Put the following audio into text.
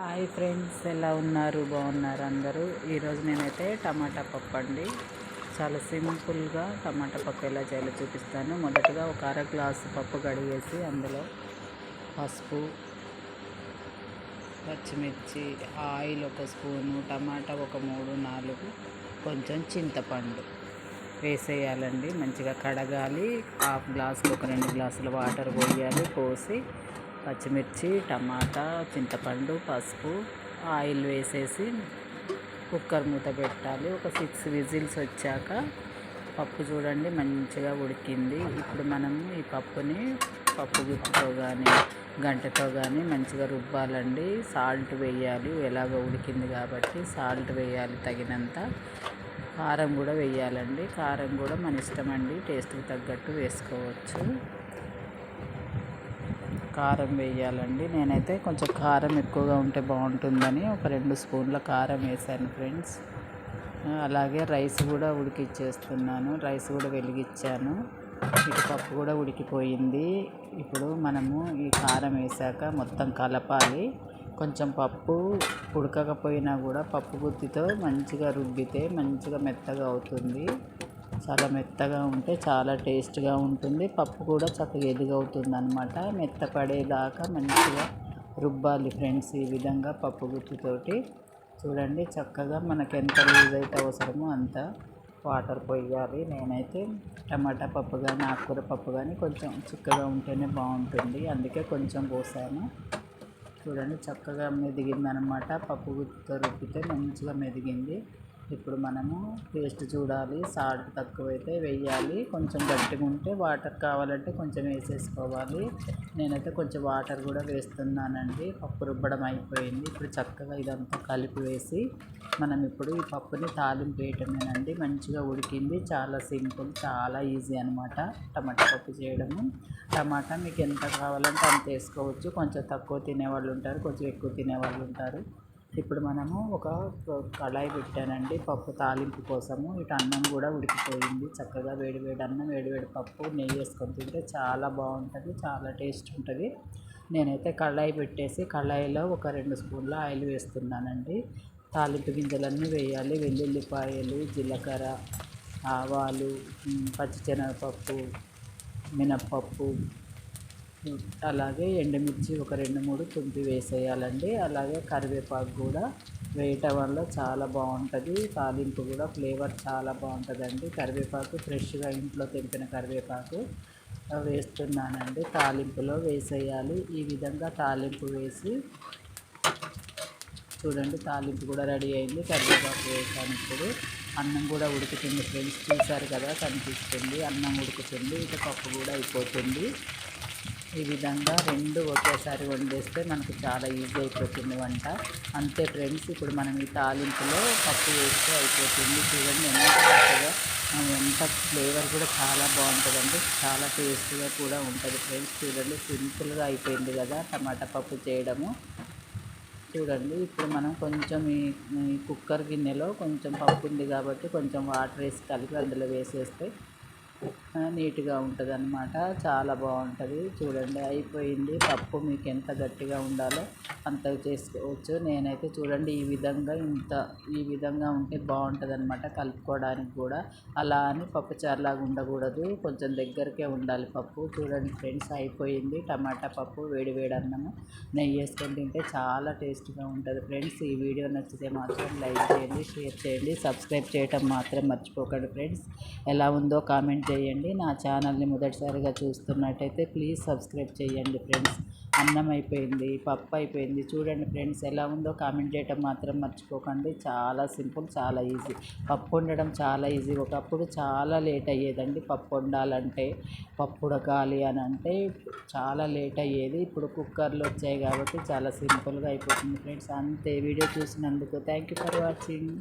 Hi friends, ఎలా ఉన్నారు? బాగున్నారు అందరూ? ఈరోజు నేనైతే టమాటా పప్పు అండి, చాలా సింపుల్గా టమాటా పప్పు ఎలా చేయాలో చూపిస్తాను. మొదటగా ఒక అర గ్లాసు పప్పు కడిగేసి అందులో పసుపు, పచ్చిమిర్చి, ఆయిల్ ఒక స్పూను, టమాటా ఒక 3-4, కొంచెం చింతపండు వేసేయాలండి. మంచిగా కడగాలి. హాఫ్ గ్లాసుకి ఒక 2 గ్లాసుల వాటర్ పోయాలి. పోసి పచ్చిమిర్చి, టమాటా, చింతపండు, పసుపు, ఆయిల్ వేసేసి కుక్కర్ మూత పెట్టాలి. ఒక 6 విజిల్స్ వచ్చాక పప్పు చూడండి మంచిగా ఉడికింది. ఇప్పుడు మనము ఈ పప్పుని పప్పు గుత్తితో కానీ గంటతో కానీ మంచిగా రుబ్బాలండి. సాల్ట్ వేయాలి, ఎలాగో ఉడికింది కాబట్టి సాల్ట్ వేయాలి తగినంత. కారం కూడా వేయాలండి. కారం కూడా మన ఇష్టం అండి, టేస్ట్కి తగ్గట్టు వేసుకోవచ్చు. కారం వేయాలండి. నేనైతే కొంచెం కారం ఎక్కువగా ఉంటే బాగుంటుందని ఒక 2 స్పూన్ల కారం వేసాను ఫ్రెండ్స్. అలాగే రైస్ కూడా ఉడికిచ్చేస్తున్నాను. రైస్ కూడా వెలిగించాను. ఇటు పప్పు కూడా ఉడికిపోయింది. ఇప్పుడు మనము ఈ కారం వేసాక మొత్తం కలపాలి. కొంచెం పప్పు ఉడకకపోయినా కూడా పప్పు గుత్తితో మంచిగా రుబ్బితే మంచిగా మెత్తగా అవుతుంది. చాలా మెత్తగా ఉంటే చాలా టేస్ట్గా ఉంటుంది. పప్పు కూడా చక్కగా ఎదుగవుతుంది అన్నమాట. మెత్తపడేదాకా మంచిగా రుబ్బాలి ఫ్రెండ్స్. ఈ విధంగా పప్పు గుత్తితోటి చూడండి, చక్కగా మనకు ఎంత లూజ్ అయితే అవసరమో అంత వాటర్ పోయాలి. నేనైతే టమాటా పప్పు కానీ ఆకుకూర పప్పు కానీ కొంచెం చిక్కగా ఉంటేనే బాగుంటుంది, అందుకే కొంచెం పోసాను. చూడండి చక్కగా మెదిగిందనమాట. పప్పు గుత్తితో రుబ్బితే మంచిగా మెదిగింది. ఇప్పుడు మనము టేస్ట్ చూడాలి. సాల్ట్ తక్కువైతే వేయాలి. కొంచెం గట్టిగా ఉంటే వాటర్ కావాలంటే కొంచెం వేసేసుకోవాలి. నేనైతే కొంచెం వాటర్ కూడా వేస్తున్నానండి. పప్పు రుబ్బడం అయిపోయింది. ఇప్పుడు చక్కగా ఇదంతా కలిపి వేసి మనం ఇప్పుడు ఈ పప్పుని తాలింపు వేయటమేనండి. మంచిగా ఉడికింది. చాలా సింపుల్, చాలా ఈజీ అనమాట టమాటా పప్పు చేయడము. టమాటా మీకు ఎంత కావాలంటే అంత వేసుకోవచ్చు. కొంచెం తక్కువ తినేవాళ్ళు ఉంటారు, కొంచెం ఎక్కువ తినేవాళ్ళు ఉంటారు. ఇప్పుడు మనము ఒక కళాయి పెట్టానండి పప్పు తాలింపు కోసము. ఇటు అన్నం కూడా ఉడికిపోయింది. చక్కగా వేడివేడి అన్నం, వేడివేడి పప్పు, నెయ్యి వేసుకొని తింటే చాలా బాగుంటుంది, చాలా టేస్ట్ ఉంటుంది. నేనైతే కళాయి పెట్టేసి కళాయిలో ఒక 2 స్పూన్ల ఆయిల్ వేస్తున్నానండి. తాలింపు గింజలన్నీ వేయాలి. వెల్లుల్లిపాయలు, జీలకర్ర, ఆవాలు, పచ్చిశనగపప్పు, మినప్పప్పు, అలాగే ఎండుమిర్చి ఒక 2-3 తుంపి వేసేయాలండి. అలాగే కరివేపాకు కూడా వేయటం వల్ల చాలా బాగుంటుంది. తాలింపు కూడా ఫ్లేవర్ చాలా బాగుంటుందండి. కరివేపాకు ఫ్రెష్గా ఇంట్లో తెంపిన కరివేపాకు వేస్తున్నానండి. తాలింపులో వేసేయాలి. ఈ విధంగా తాలింపు వేసి చూడండి, తాలింపు కూడా రెడీ అయింది. కరివేపాకు వేసాను. ఇప్పుడు అన్నం కూడా ఉడుకుతుంది ఫ్రెండ్స్, చూసారు కదా కనిపిస్తుంది. అన్నం ఉడుకుతుంది, ఇక పప్పు కూడా అయిపోతుంది. ఈ విధంగా 2 ఒకేసారి వండేస్తే మనకు చాలా ఈజీ అయిపోతుంది వంట. అంతే ఫ్రెండ్స్. ఇప్పుడు మనం ఈ తాలింపులో పప్పు వేస్తే అయిపోతుంది. చూడండి ఎంత ఫ్లేవర్ కూడా చాలా బాగుంటుందండి, చాలా టేస్ట్గా కూడా ఉంటుంది ఫ్రెండ్స్. చూడండి సింపుల్గా అయిపోయింది కదా టమాటా పప్పు చేయడము. చూడండి ఇప్పుడు మనం కొంచెం ఈ కుక్కర్ గిన్నెలో కొంచెం పప్పు ఉంది కాబట్టి కొంచెం వాటర్ వేసి కలిపి అందులో వేసేస్తే నీట్గా ఉంటుంది అన్నమాట. చాలా బాగుంటుంది. చూడండి అయిపోయింది. పప్పు మీకు ఎంత గట్టిగా ఉండాలో అంత చేసుకోవచ్చు. నేనైతే చూడండి ఈ విధంగా ఉంటే బాగుంటుంది అన్నమాట, కలుపుకోవడానికి కూడా. అలా అని పప్పు చారులాగా ఉండకూడదు, కొంచెం దగ్గరకే ఉండాలి పప్పు. చూడండి ఫ్రెండ్స్ అయిపోయింది టమాటా పప్పు. వేడి వేడి అన్నము నెయ్యి వేసుకొని తింటే చాలా టేస్ట్గా ఉంటుంది ఫ్రెండ్స్. ఈ వీడియో నచ్చితే మాత్రం లైక్ చేయండి, షేర్ చేయండి, సబ్స్క్రైబ్ చేయటం మాత్రం మర్చిపోకండి ఫ్రెండ్స్. ఎలా ఉందో కామెంట్ చేయండి. నా ఛానల్ని మొదటిసారిగా చూస్తున్నట్టయితే ప్లీజ్ సబ్స్క్రైబ్ చేయండి ఫ్రెండ్స్. అన్నం అయిపోయింది, పప్పు అయిపోయింది. చూడండి ఫ్రెండ్స్ ఎలా ఉందో కామెంట్ చేయటం మాత్రం మర్చిపోకండి. చాలా సింపుల్, చాలా ఈజీ. పప్పు వండడం చాలా ఈజీ. ఒకప్పుడు చాలా లేట్ అయ్యేదండి పప్పు వండాలంటే, పప్పు ఉడకాలి అని అంటే చాలా లేట్ అయ్యేది. ఇప్పుడు కుక్కర్లు వచ్చాయి కాబట్టి చాలా సింపుల్గా అయిపోతుంది ఫ్రెండ్స్. అంతే. వీడియో చూసినందుకు థ్యాంక్ యూ ఫర్ వాచింగ్.